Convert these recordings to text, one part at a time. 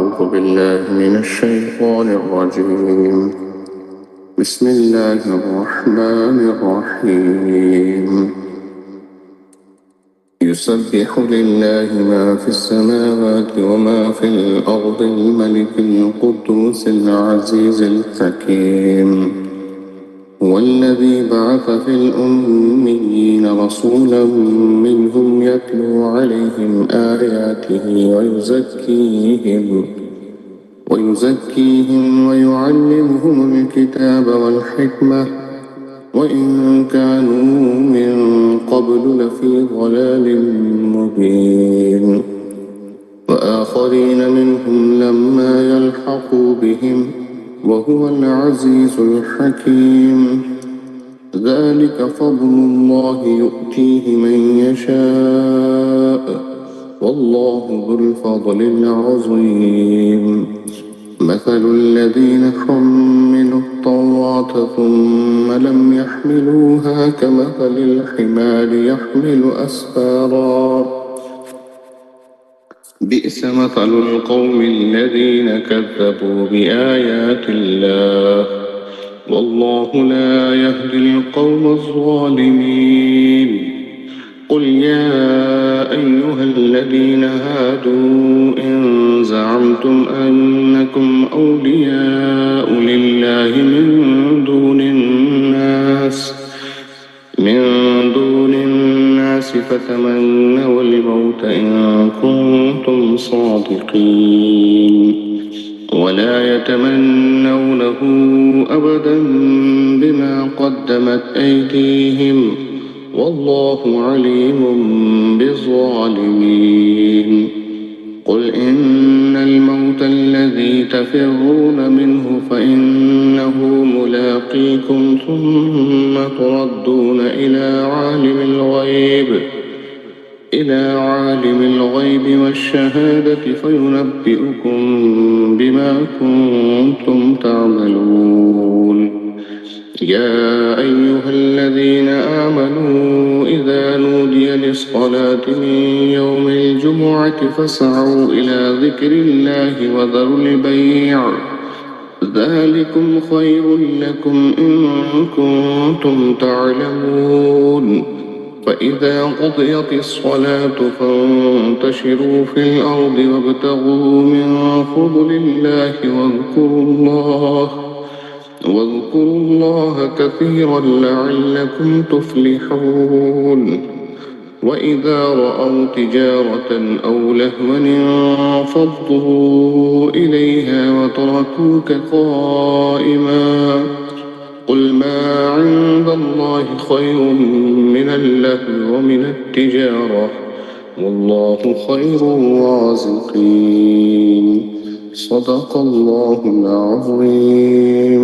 أعوذ بالله من الشيطان الرجيم. بسم الله الرحمن الرحيم. يسبح لله ما في السماوات وما في الأرض الملك القدوس العزيز الحكيم. هو الذي بعث في الأميين رسولا منهم يتلو عليهم آياته ويزكيهم ويعلمهم الكتاب والحكمة وإن كانوا من قبل لفي ضلال مبين. وآخرين منهم لما يلحقوا بهم وهو العزيز الحكيم. ذلك فضل الله يؤتيه من يشاء والله ذو الفضل العظيم. مثل الذين حملوا التوراة ثم لم يحملوها كمثل الحمار يحمل أسفارا بئس مثل القوم الذين كذبوا بآيات الله والله لا يهدي القوم الظالمين. قل يا أيها الذين هادوا إن زعمتم أنكم أولياء لله من دون الناس فتمنوا الموت إن كنتم صادقين ولا يتمنونه أبدا بما قدمت أيديهم والله عليم بالظالمين. قل إن الموت الذي تفرون منه فإنه ملاقيكم ثم تردون إلى عالم الغيب والشهادة فينبئكم بما كنتم تعملون. يا أيها الذين آمنوا إذا نودي للصلاة من يوم الجمعة فاسعوا إلى ذكر الله وذروا البيع ذلكم خير لكم إن كنتم تعلمون. فإذا قضيت الصلاة فانتشروا في الأرض وابتغوا من فضل الله واذكروا الله كثيرا لعلكم تفلحون. وإذا رأوا تجارة أو لهوا انفضوا إليها وتركوك قائما قل ما عند الله خير من اللهو ومن التجارة والله خير الرازقين. صدق الله العظيم.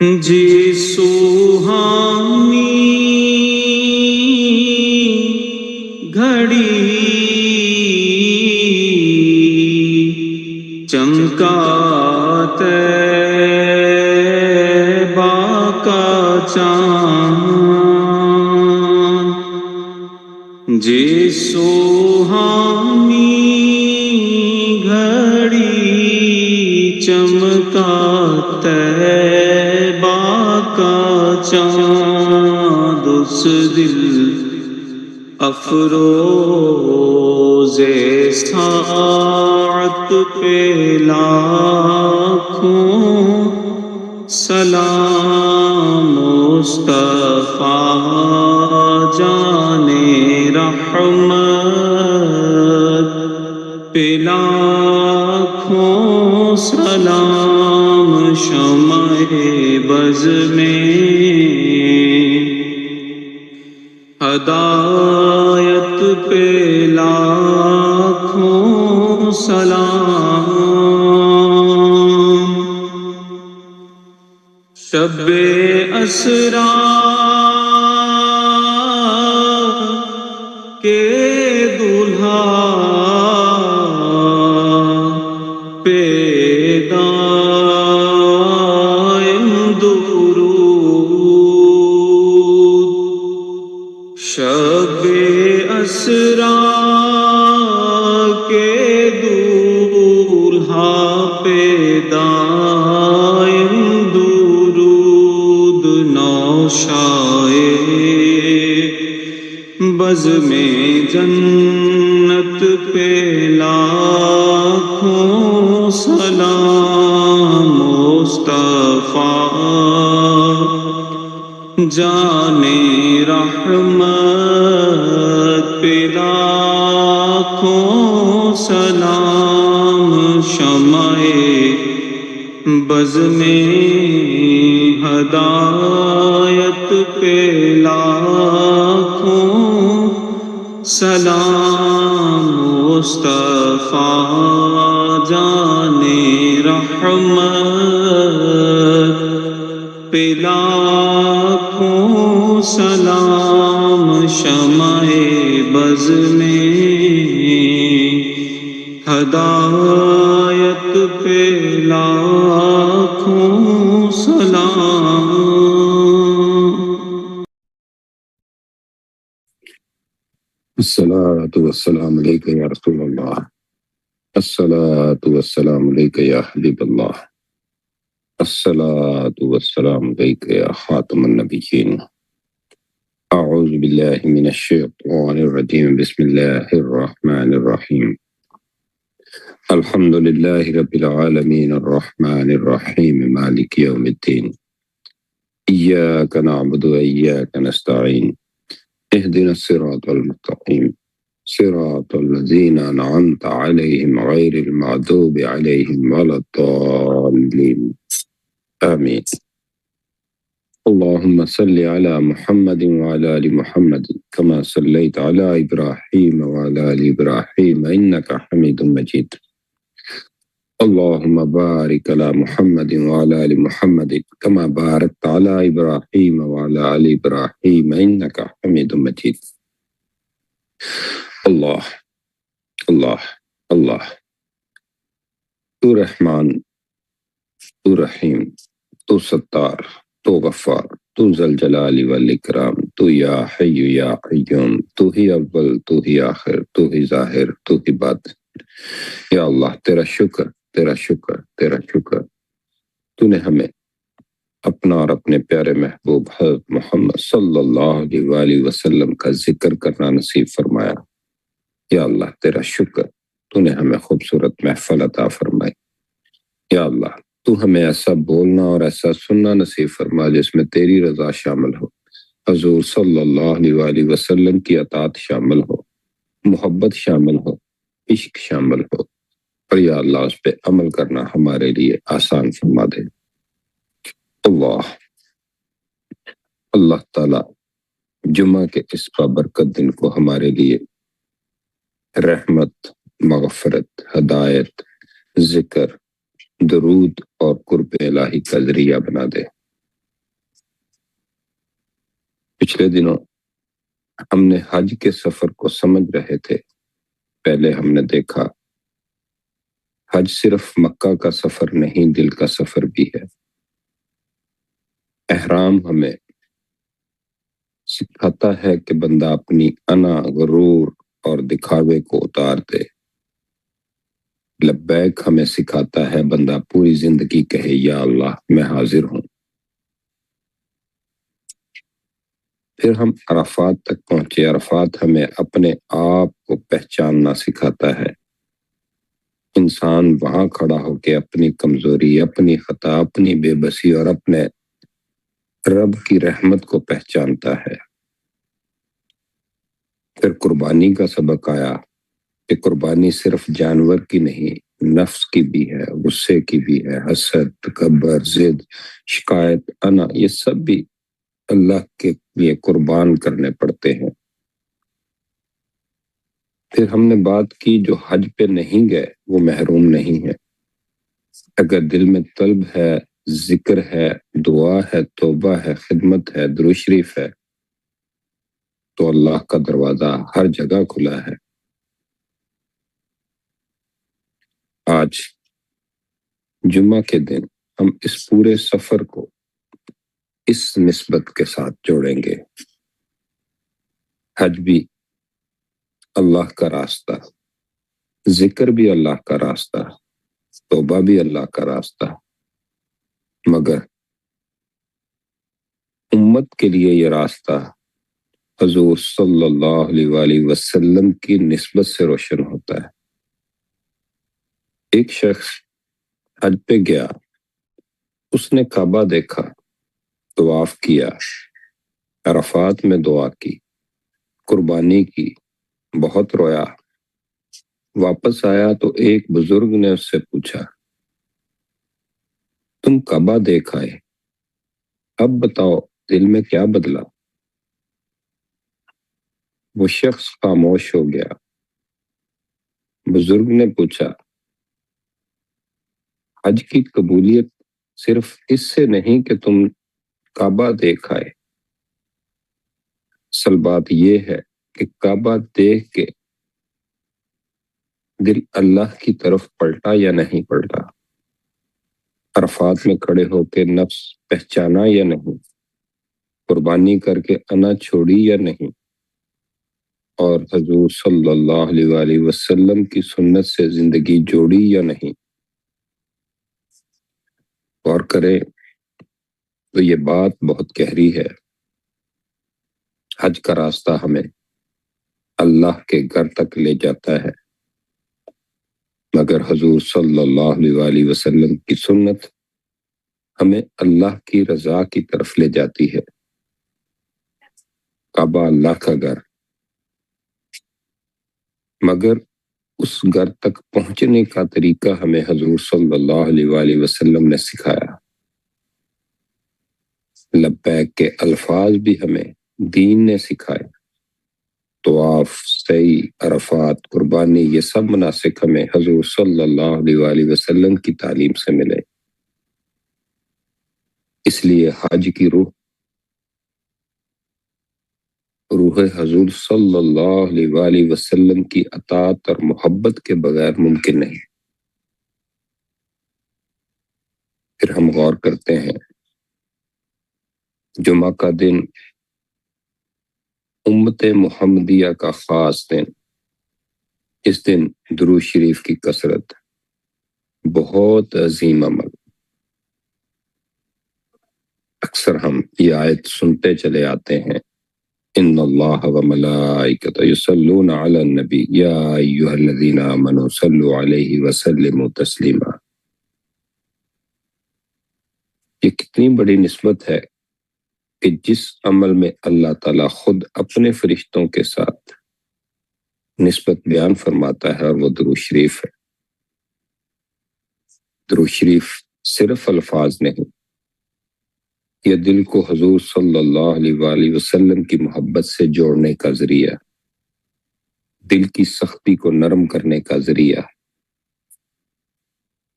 جی سوہانی گھڑی چمکا طیبہ کا چاند، جی سوہانی گھڑی چمکا طیبہ کا چاند، اس دل افروز ساعت پہ لاکھوں سلام، مصطفیٰ جان رحمت پہ لاکھوں سلام، شمع بز میں ہدایت پہ لاکھوں سلام، شب اسرا کے دلہا پہ دائم درود، شب اسرا کے دولہا پہ دائم درود، نوشائے بز میں جنت پہ لاکھوں سلام، مصطفیٰ جان رحمت پہ لاکھوں سلام، شمع بز میں ہدایت پہ لاکھوں سلام، مصطفیٰ جان رحمت پہ لاکھوں سلام، شمع بز میں ہدایت پہ لاکھوں سلام۔ الصلاة والسلام علیکہ یا رسول اللہ، الصلاة والسلام علیکہ یا حبیب اللہ، الصلاة والسلام علیکہ یا خاتم النبیین۔ اعوذ باللہ من الشیطان الرجیم، بسم اللہ الرحمن الرحیم، الحمد للہ رب العالمین، الرحمن الرحیم، مالک یوم الدین، ایاک نعبد و ایاک نستعین، اهدنا الصراط المستقیم، صراط الذین انعمت علیہم غیر المغضوب علیہم ولا الضالین، آمین۔ اللهم صل على محمد وعلى آل محمد كما صليت على إبراهيم وعلى آل إبراهيم إنك حميد مجيد، اللهم بارك على محمد وعلى آل محمد كما باركت على إبراهيم وعلى آل إبراهيم إنك حميد مجيد۔ اللہ اللہ اللہ، تو رحمان، تو رحیم، تو ستار، تو غفار، تو ذوالجلال والاکرام، تو یا حی یا قیوم، تو ہی اول، تو ہی آخر، تو ہی ظاہر، تو ہی باطن۔ یا اللہ تیرا شکر، تیرا شکر، تیرا شکر، تو نے ہمیں اپنا اور اپنے پیارے محبوب حضرت محمد صلی اللہ علیہ وآلہ وسلم کا ذکر کرنا نصیب فرمایا۔ یا اللہ تیرا شکر، تو نے ہمیں خوبصورت محفل عطا فرمائی۔ یا اللہ تو ہمیں ایسا بولنا اور ایسا سننا نصیب فرما جس میں تیری رضا شامل ہو، حضور صلی اللہ علیہ وآلہ وسلم کی اطاعت شامل ہو، محبت شامل ہو، عشق شامل ہو، اور یا اللہ اس پہ عمل کرنا ہمارے لیے آسان فرما دے۔ اللہ تعالیٰ جمعہ کے اس بابرکت دن کو ہمارے لیے رحمت، مغفرت، ہدایت، ذکر، درود اور قرب الہی کا ذریعہ بنا دے۔ پچھلے دنوں ہم نے حج کے سفر کو سمجھ رہے تھے۔ پہلے ہم نے دیکھا حج صرف مکہ کا سفر نہیں، دل کا سفر بھی ہے۔ احرام ہمیں سکھاتا ہے کہ بندہ اپنی انا، غرور اور دکھاوے کو اتار دے۔ لبیک ہمیں سکھاتا ہے بندہ پوری زندگی کہے یا اللہ میں حاضر ہوں۔ پھر ہم عرفات تک پہنچے۔ عرفات ہمیں اپنے آپ کو پہچاننا سکھاتا ہے۔ انسان وہاں کھڑا ہو کے اپنی کمزوری، اپنی خطا، اپنی بے بسی اور اپنے رب کی رحمت کو پہچانتا ہے۔ پھر قربانی کا سبق آیا کہ قربانی صرف جانور کی نہیں، نفس کی بھی ہے، غصے کی بھی ہے، حسد، تکبر، ضد، شکایت، انا، یہ سب بھی اللہ کے لیے قربان کرنے پڑتے ہیں۔ پھر ہم نے بات کی جو حج پہ نہیں گئے وہ محروم نہیں ہے۔ اگر دل میں طلب ہے، ذکر ہے، دعا ہے، توبہ ہے، خدمت ہے، درود شریف ہے، تو اللہ کا دروازہ ہر جگہ کھلا ہے۔ آج جمعہ کے دن ہم اس پورے سفر کو اس نسبت کے ساتھ جوڑیں گے۔ حج بھی اللہ کا راستہ، ذکر بھی اللہ کا راستہ، توبہ بھی اللہ کا راستہ، مگر امت کے لیے یہ راستہ حضور صلی اللہ علیہ وآلہ وسلم کی نسبت سے روشن ہوتا ہے۔ ایک شخص حج پہ گیا، اس نے کعبہ دیکھا، طواف کیا، عرفات میں دعا کی، قربانی کی، بہت رویا۔ واپس آیا تو ایک بزرگ نے اس سے پوچھا، تم کعبہ دیکھ آئے، اب بتاؤ دل میں کیا بدلا؟ وہ شخص خاموش ہو گیا۔ بزرگ نے پوچھا، حج کی قبولیت صرف اس سے نہیں کہ تم کعبہ دیکھ آئے، اصل بات یہ ہے کہ کعبہ دیکھ کے دل اللہ کی طرف پلٹا یا نہیں پلٹا، عرفات میں کھڑے ہو کے نفس پہچانا یا نہیں، قربانی کر کے انا چھوڑی یا نہیں، اور حضور صلی اللہ علیہ وآلہ وسلم کی سنت سے زندگی جوڑی یا نہیں۔ اور کرے تو یہ بات بہت گہری ہے۔ حج کا راستہ ہمیں اللہ کے گھر تک لے جاتا ہے، مگر حضور صلی اللہ علیہ وآلہ وسلم کی سنت ہمیں اللہ کی رضا کی طرف لے جاتی ہے۔ کعبہ اللہ کا گھر، مگر اس گھر تک پہنچنے کا طریقہ ہمیں حضور صلی اللہ علیہ وآلہ وسلم نے سکھایا۔ لبیک کے الفاظ بھی ہمیں دین نے سکھائے۔ طواف، سعی، عرفات، قربانی، یہ سب مناسک ہمیں حضور صلی اللہ علیہ وآلہ وسلم کی تعلیم سے ملے۔ اس لیے حج کی روح حضور صلی اللہ علیہ وآلہ وسلم کی اطاعت اور محبت کے بغیر ممکن نہیں۔ پھر ہم غور کرتے ہیں، جمعہ کا دن امت محمدیہ کا خاص دن۔ اس دن درود شریف کی کثرت بہت عظیم عمل۔ اکثر ہم یہ آیت سنتے چلے آتے ہیں، ان اللہ وملائکتہ یصلون علی النبی یا ایھا الذین آمنوا صلوا علیہ وسلموا تسلیما۔ یہ کتنی بڑی نسبت ہے کہ جس عمل میں اللہ تعالیٰ خود اپنے فرشتوں کے ساتھ نسبت بیان فرماتا ہے، اور وہ درود شریف ہے۔ درود شریف صرف الفاظ نہیں، یہ دل کو حضور صلی اللہ علیہ وآلہ وسلم کی محبت سے جوڑنے کا ذریعہ، دل کی سختی کو نرم کرنے کا ذریعہ،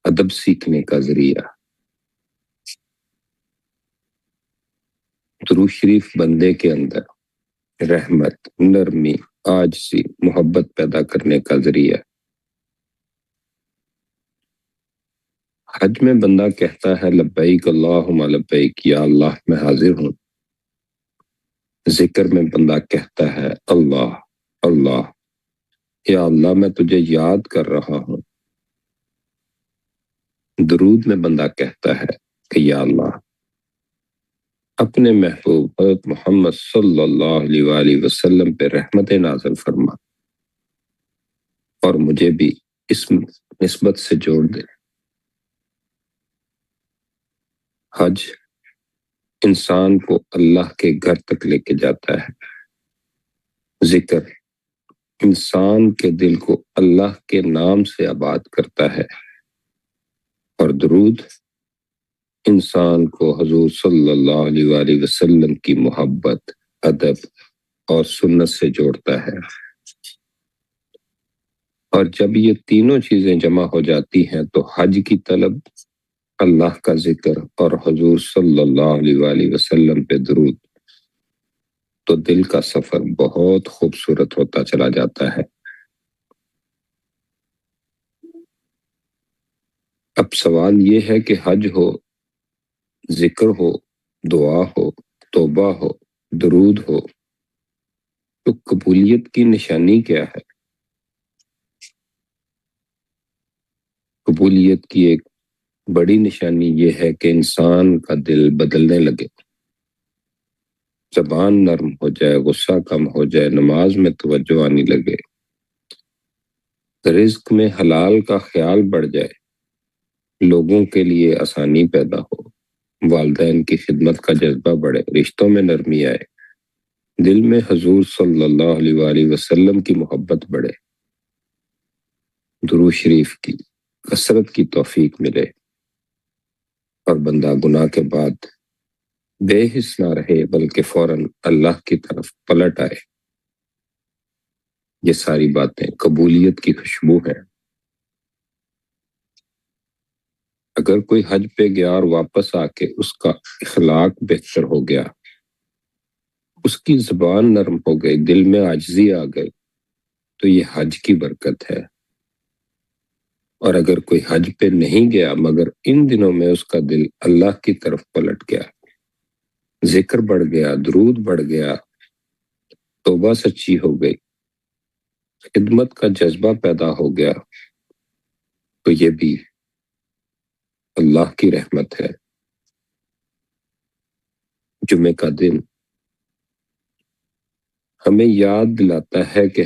ادب سیکھنے کا ذریعہ۔ درود شریف بندے کے اندر رحمت، نرمی، عاجزی، محبت پیدا کرنے کا ذریعہ۔ حج میں بندہ کہتا ہے لبیک اللہم لبیک، یا اللہ میں حاضر ہوں۔ ذکر میں بندہ کہتا ہے اللہ اللہ، یا اللہ میں تجھے یاد کر رہا ہوں۔ درود میں بندہ کہتا ہے کہ یا اللہ اپنے محبوب حضرت محمد صلی اللہ علیہ وآلہ وسلم پہ رحمت نازل فرما اور مجھے بھی اس نسبت سے جوڑ دے۔ حج انسان کو اللہ کے گھر تک لے کے جاتا ہے۔ ذکر انسان کے دل کو اللہ کے نام سے آباد کرتا ہے، اور درود انسان کو حضور صلی اللہ علیہ وآلہ وسلم کی محبت، ادب اور سنت سے جوڑتا ہے۔ اور جب یہ تینوں چیزیں جمع ہو جاتی ہیں تو حج کی طلب، اللہ کا ذکر اور حضور صلی اللہ علیہ وآلہ وسلم پہ درود، تو دل کا سفر بہت خوبصورت ہوتا چلا جاتا ہے۔ اب سوال یہ ہے کہ حج ہو، ذکر ہو، دعا ہو، توبہ ہو، درود ہو، تو قبولیت کی نشانی کیا ہے؟ قبولیت کی ایک بڑی نشانی یہ ہے کہ انسان کا دل بدلنے لگے، زبان نرم ہو جائے، غصہ کم ہو جائے، نماز میں توجہ آنے لگے، رزق میں حلال کا خیال بڑھ جائے، لوگوں کے لیے آسانی پیدا ہو، والدین کی خدمت کا جذبہ بڑھے، رشتوں میں نرمی آئے، دل میں حضور صلی اللہ علیہ وآلہ وسلم کی محبت بڑھے، درود شریف کی کثرت کی توفیق ملے، اور بندہ گناہ کے بعد بے حس نہ رہے بلکہ فوراً اللہ کی طرف پلٹ آئے۔ یہ ساری باتیں قبولیت کی خوشبو ہیں۔ اگر کوئی حج پہ گیا اور واپس آ کے اس کا اخلاق بہتر ہو گیا، اس کی زبان نرم ہو گئی، دل میں عاجزی آ گئی، تو یہ حج کی برکت ہے۔ اور اگر کوئی حج پہ نہیں گیا مگر ان دنوں میں اس کا دل اللہ کی طرف پلٹ گیا، ذکر بڑھ گیا، درود بڑھ گیا، توبہ سچی ہو گئی، خدمت کا جذبہ پیدا ہو گیا، تو یہ بھی اللہ کی رحمت ہے۔ جمعے کا دن ہمیں یاد دلاتا ہے کہ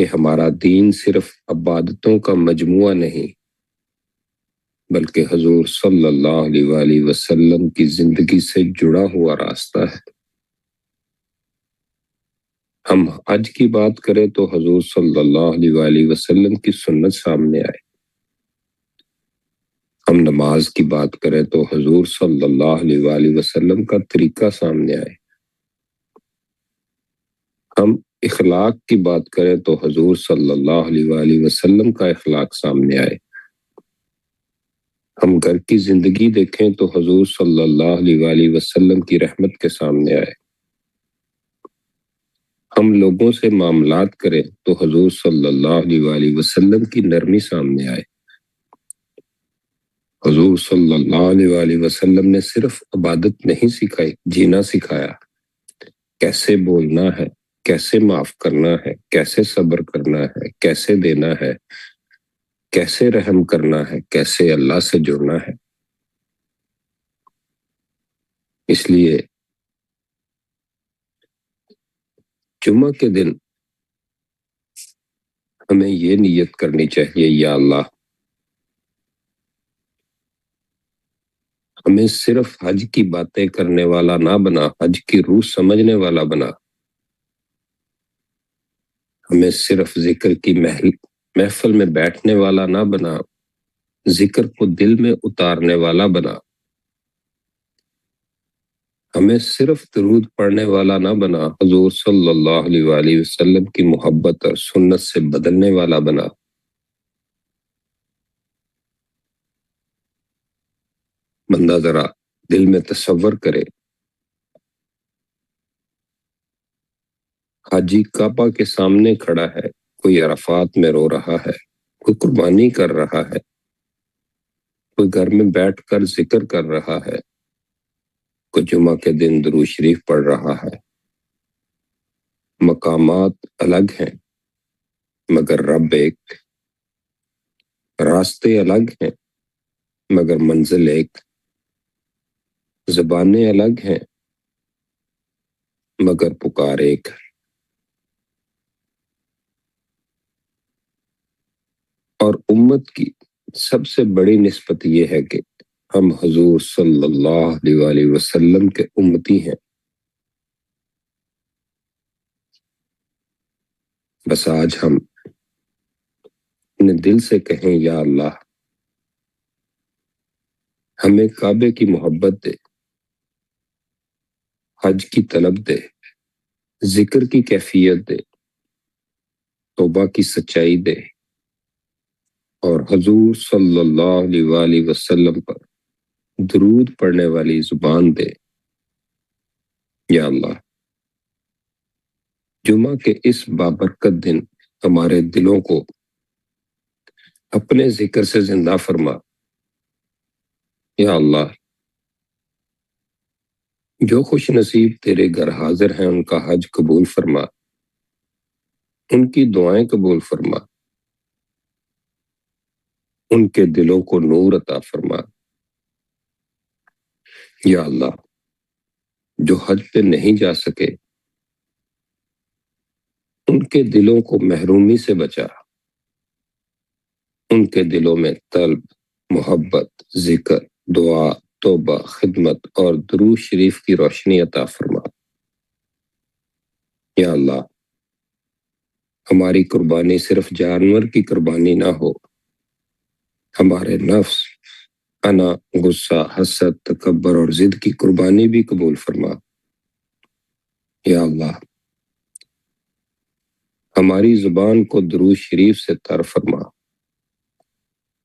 ہمارا دین صرف عبادتوں کا مجموعہ نہیں بلکہ حضور صلی اللہ علیہ وآلہ وسلم کی زندگی سے جڑا ہوا راستہ ہے۔ ہم حج کی بات کریں تو حضور صلی اللہ علیہ وآلہ وسلم کی سنت سامنے آئے، ہم نماز کی بات کریں تو حضور صلی اللہ علیہ وآلہ وسلم کا طریقہ سامنے آئے، ہم اخلاق کی بات کریں تو حضور صلی اللہ علیہ وآلہ وسلم کا اخلاق سامنے آئے، ہم گھر کی زندگی دیکھیں تو حضور صلی اللہ علیہ وآلہ وسلم کی رحمت کے سامنے آئے، ہم لوگوں سے معاملات کریں تو حضور صلی اللہ علیہ وآلہ وسلم کی نرمی سامنے آئے۔ حضور صلی اللہ علیہ وآلہ وسلم نے صرف عبادت نہیں سکھائی، جینا سکھایا، کیسے بولنا ہے، کیسے معاف کرنا ہے، کیسے صبر کرنا ہے، کیسے دینا ہے، کیسے رحم کرنا ہے، کیسے اللہ سے جڑنا ہے۔ اس لیے جمعہ کے دن ہمیں یہ نیت کرنی چاہیے، یا اللہ ہمیں صرف حج کی باتیں کرنے والا نہ بنا، حج کی روح سمجھنے والا بنا، ہمیں صرف ذکر کی محفل میں بیٹھنے والا نہ بنا، ذکر کو دل میں اتارنے والا بنا، ہمیں صرف درود پڑھنے والا نہ بنا، حضور صلی اللہ علیہ وآلہ وسلم کی محبت اور سنت سے بدلنے والا بنا۔ بندہ ذرا دل میں تصور کرے حاجی کعبہ کے سامنے کھڑا ہے، کوئی عرفات میں رو رہا ہے، کوئی قربانی کر رہا ہے، کوئی گھر میں بیٹھ کر ذکر کر رہا ہے، کوئی جمعہ کے دن درود شریف پڑھ رہا ہے۔ مقامات الگ ہیں مگر رب ایک، راستے الگ ہیں مگر منزل ایک، زبانیں الگ ہیں مگر پکار ایک۔ اور امت کی سب سے بڑی نسبت یہ ہے کہ ہم حضور صلی اللہ علیہ وسلم کے امتی ہیں۔ بس آج ہم اپنے دل سے کہیں یا اللہ ہمیں کعبے کی محبت دے، حج کی طلب دے، ذکر کی کیفیت دے، توبہ کی سچائی دے، اور حضور صلی اللہ علیہ وسلم پر درود پڑھنے والی زبان دے۔ یا اللہ جمعہ کے اس بابرکت دن ہمارے دلوں کو اپنے ذکر سے زندہ فرما۔ یا اللہ جو خوش نصیب تیرے گھر حاضر ہیں ان کا حج قبول فرما، ان کی دعائیں قبول فرما، ان کے دلوں کو نور عطا فرما۔ یا اللہ جو حج پہ نہیں جا سکے ان کے دلوں کو محرومی سے بچا، ان کے دلوں میں طلب، محبت، ذکر، دعا، توبہ، خدمت اور درود شریف کی روشنی عطا فرما۔ یا اللہ ہماری قربانی صرف جانور کی قربانی نہ ہو، ہمارے نفس، انا، غصہ، حسد، تکبر اور ضد کی قربانی بھی قبول فرما۔ یا اللہ ہماری زبان کو درود شریف سے تر فرما،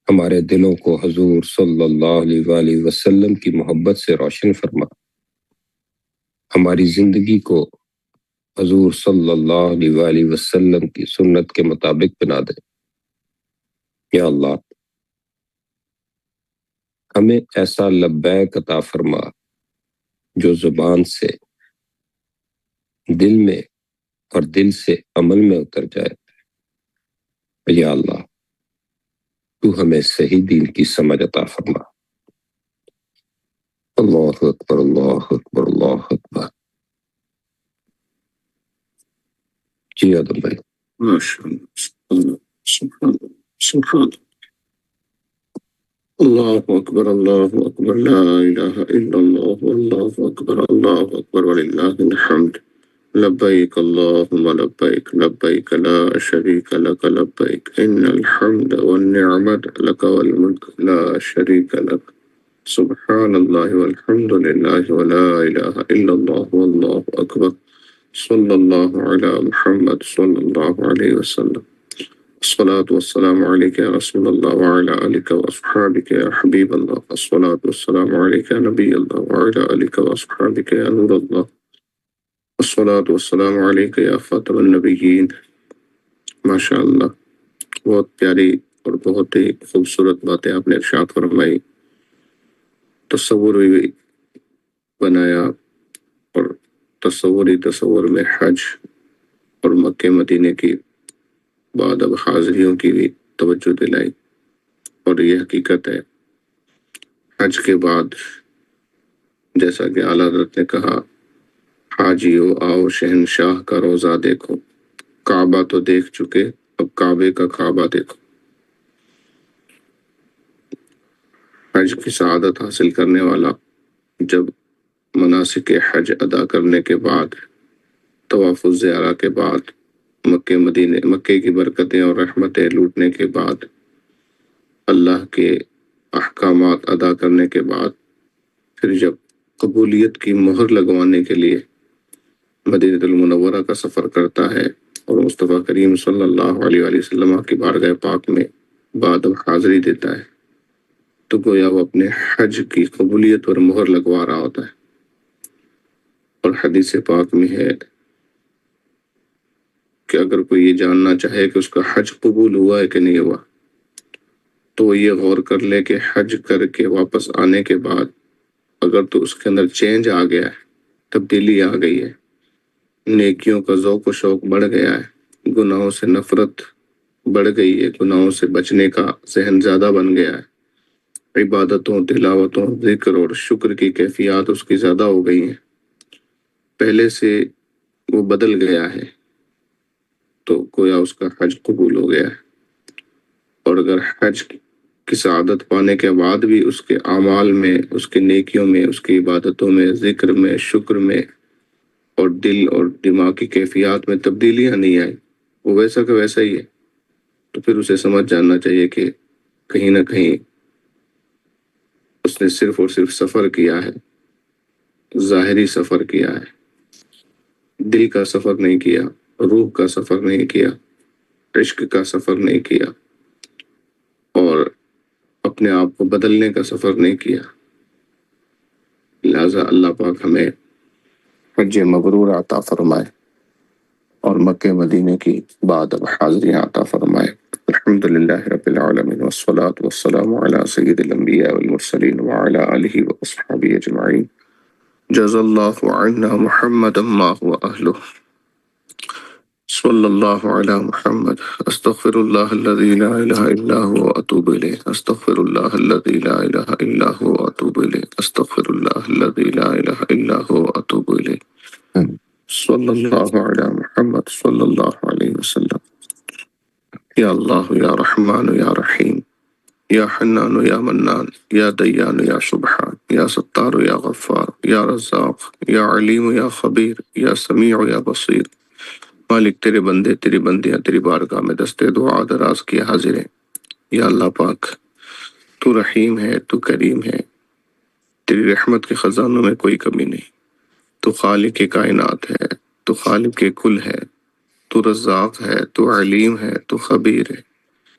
ہمارے دلوں کو حضور صلی اللہ علیہ وسلم کی محبت سے روشن فرما، ہماری زندگی کو حضور صلی اللہ علیہ وسلم کی سنت کے مطابق بنا دے۔ یا اللہ ہمیں ایسا لبیک عطا فرما جو زبان سے دل میں اور دل سے عمل میں اتر جائے۔ یا اللہ تو ہمیں صحیح دین کی سمجھ عطا فرما۔ اللہ اکبر، اللہ اکبر، اللہ اکبر۔ جی آدم بھائی۔ سبحان اللہ اکبر، اللہ اکبر، لا الہ الا اللہ، اللہ اکبر، اللہ اکبر وللہ الحمد۔ لبیک اللہم لبیک، لبیک لا شریک لک لبیک، ان الحمد والنعمت لک والملک لا شریک لک، سبحان اللہ والحمد للہ ولا الہ الا اللہ واللہ اکبر، صلی اللہ علی محمد صلی اللہ علیہ وسلم۔ الصلاة والسلام عليك يا رسول الله وعلى آلك وأصحابك يا حبيب الله، الصلاة والسلام عليك يا نبي الله وعلى آلك وأصحابك يا نور الله، الصلاة والسلام عليك يا خاتم النبيين۔ ماشاء اللہ بہت پیاری اور بہت ہی خوبصورت باتیں آپ نے ارشاد فرمائی، تصور بھی بنایا، اور تصور میں حج اور مکہ مدینے کی بعد اب حاضریوں کی بھی توجہ دلائی۔ اور یہ حقیقت ہے حج کے بعد جیسا کہ اعلیٰ حضرت نے کہا، حاجیو آؤ شہنشاہ کا روضہ دیکھو، کعبہ تو دیکھ چکے اب کعبے کا کعبہ دیکھو۔ حج کی سعادت حاصل کرنے والا جب مناسک حج ادا کرنے کے بعد، طواف الزیارہ کے بعد، مکے کی برکتیں اور رحمتیں لوٹنے کے بعد، اللہ کے احکامات ادا کرنے کے بعد، پھر جب قبولیت کی مہر لگوانے کے لیے مدینہ المنورہ کا سفر کرتا ہے اور مصطفیٰ کریم صلی اللہ علیہ وسلم کی بارگاہ پاک میں بعد حاضری دیتا ہے، تو گویا وہ اپنے حج کی قبولیت پر مہر لگوا رہا ہوتا ہے۔ اور حدیث پاک میں ہے کہ اگر کوئی یہ جاننا چاہے کہ اس کا حج قبول ہوا ہے کہ نہیں ہوا، تو وہ یہ غور کر لے کہ حج کر کے واپس آنے کے بعد اگر تو اس کے اندر چینج آ گیا ہے، تبدیلی آ گئی ہے، نیکیوں کا ذوق و شوق بڑھ گیا ہے، گناہوں سے نفرت بڑھ گئی ہے، گناہوں سے بچنے کا ذہن زیادہ بن گیا ہے، عبادتوں، تلاوتوں، ذکر اور شکر کی کیفیات اس کی زیادہ ہو گئی ہیں، پہلے سے وہ بدل گیا ہے، تو گویا اس کا حج قبول ہو گیا ہے۔ اور اگر حج کی سعادت پانے کے بعد بھی اس کے اعمال میں، اس کے نیکیوں میں، اس کی عبادتوں میں، ذکر میں، شکر میں اور دل اور دماغ کی کیفیات میں تبدیلیاں نہیں آئی، وہ ویسا کہ ویسا ہی ہے، تو پھر اسے سمجھ جاننا چاہیے کہ کہیں نہ کہیں اس نے صرف اور صرف سفر کیا ہے، ظاہری سفر کیا ہے، دل کا سفر نہیں کیا، روح کا سفر نہیں کیا، عشق کا سفر نہیں کیا، اور اپنے آپ کو بدلنے کا سفر نہیں کیا۔ لہٰذا اللہ پاک ہمیں حج مبرور عطا فرمائے اور مکہ مدینے کی بعد اب حاضریاں عطا فرمائے۔ الحمدللہ رب العالمین والصلاة والسلام علی سید الانبیاء والمرسلین وعلی آلہ واصحابہ اجمعین۔ جزا اللہ عنا محمدا ما هو اہلہ، صلی اللہ علی محمد۔ استغفر اللہ الذی لا الہ الا هو واتوب الیہ، استغفر اللہ الذی لا الہ الا هو واتوب الیہ، استغفر اللہ الذی لا الہ الا هو واتوب الیہ، صلی اللہ علی محمد صلی اللہ علیہ وسلم۔ یا اللہ یا رحمان یا رحیم، یا حنان یا منان، یا دیان یا سبحان، یا ستار یا غفار، یا رزاق، یا علیم یا خبیر، یا سمیع یا بصیر۔ مالک تیرے بندے، تیری بندیاں تیری بارگاہ میں دستے دعا دراز کیے حاضر ہیں۔ یا اللہ پاک، تو رحیم ہے، تو کریم ہے، تیری رحمت کے خزانوں میں کوئی کمی نہیں، تو خالق کائنات ہے، تو خالق کل ہے، تو رزاق ہے، تو علیم ہے، تو خبیر ہے،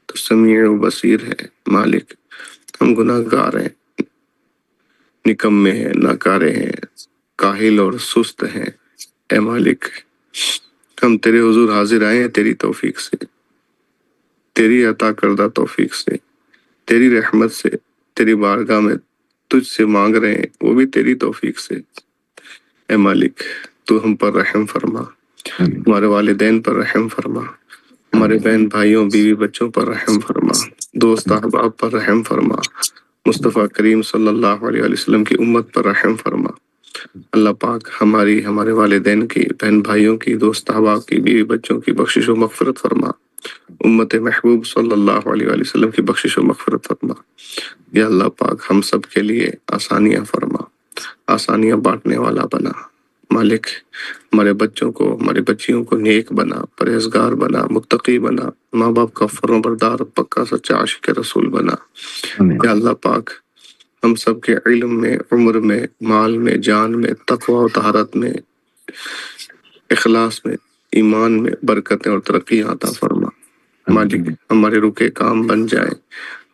تو سمیع و بصیر ہے۔ مالک، ہم گناہ گار ہیں، نکمے ہیں، ناکارے ہیں، کاہل اور سست ہیں۔ اے مالک، ہم تیرے حضور حاضر آئے ہیں تیری توفیق سے، تیری عطا کردہ توفیق سے، تیری رحمت سے، تیری بارگاہ میں تجھ سے مانگ رہے ہیں، وہ بھی تیری توفیق سے۔ اے مالک، تو ہم پر رحم فرما، ہمارے والدین پر رحم فرما، ہمارے بہن بھائیوں، بیوی بچوں پر رحم فرما، دوست احباب پر رحم فرما، مصطفیٰ کریم صلی اللہ علیہ وسلم کی امت پر رحم فرما۔ اللہ پاک ہماری، ہمارے والدین کی، بہن بھائیوں کی، دوست احباب کی، بیوی بچوں کی بخشش و مغفرت فرما، امت محبوب صلی اللہ علیہ وسلم کی بخشش و مغفرت فرما۔ یا اللہ پاک ہم سب کے لیے آسانیاں فرما، آسانیاں بانٹنے والا بنا۔ مالک، ہمارے بچوں کو، ہماری بچیوں کو نیک بنا، پرہیزگار بنا، متقی بنا، ماں باپ کا فرما بردار، پکا سچا عاشق رسول بنا۔ یا اللہ پاک ہم سب کے علم میں، عمر میں، مال میں، جان میں، تقوی و طہارت میں، اخلاص میں، ایمان میں برکتیں اور ترقی عطا فرما۔ مالک، ہمارے رکے کام بن جائیں،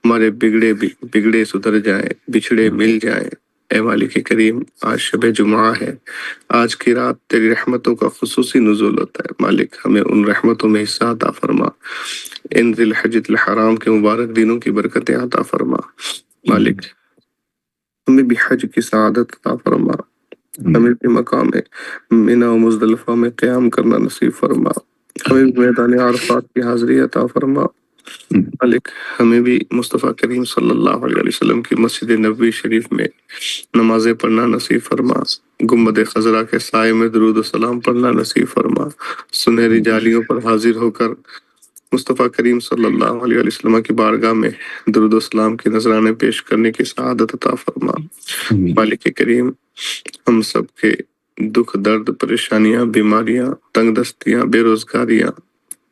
ہمارے بگڑے سدھر جائیں، بچھڑے مل جائیں۔ اے مالک کریم، آج شب جمعہ ہے، آج کی رات تیری رحمتوں کا خصوصی نزول ہوتا ہے۔ مالک، ہمیں ان رحمتوں میں حصہ عطا فرما، ان ذی الحج الحرام کے مبارک دنوں کی برکتیں عطا فرما۔ مالک، ہمیں بھی حج کی سعادت عطا فرما، ہمیں بھی مقام منی و مزدلفہ میں قیام کرنا نصیب فرما، ہمیں بھی میدان عرفات کی حاضری عطا فرما۔ مالک، ہمیں بھی مصطفیٰ کریم صلی اللہ علیہ وسلم کی مسجد نبوی شریف میں نمازیں پڑھنا نصیب فرما، گنبد خضرا کے سائے میں درود و سلام پڑھنا نصیب فرما، سنہری جالیوں پر حاضر ہو کر مصطفیٰ کریم صلی اللہ علیہ وسلم کی بارگاہ میں درود و سلام کی نذرانے پیش کرنے کی سعادت عطا فرما۔ مالک کریم، ہم سب کے دکھ، درد، پریشانیاں، بیماریاں، تنگ دستیاں، بے روزگاریاں،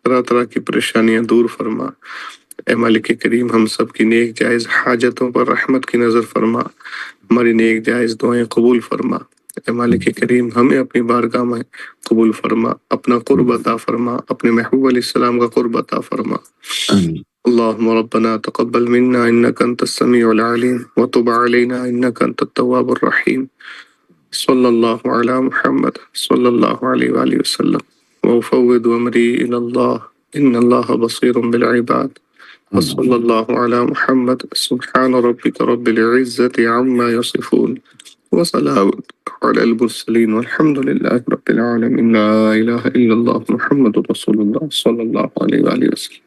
طرح طرح کی پریشانیاں دور فرما۔ اے مالک کریم، ہم سب کی نیک جائز حاجتوں پر رحمت کی نظر فرما، ہماری نیک جائز دعائیں قبول فرما۔ اے مالک کریم، ہمیں اپنی بارگاہ میں قبول فرما، اپنا قرب عطا فرما، اپنے محبوب علیہ السلام کا قرب عطا فرما۔ اللهم ربنا تقبل منا انك انت السميع العليم وتب علينا انك انت التواب الرحيم، صلی اللہ علی محمد صلی اللہ علیہ وآلہ وسلم۔ وأفوض أمري إلى الله إن الله بصير بالعباد وصلى الله على محمد سبحان ربك رب العزة عما يصفون وسلام على المرسلين والحمد لله رب العالمين لا إله إلا الله محمد رسول الله صلى الله عليه وآله وسلم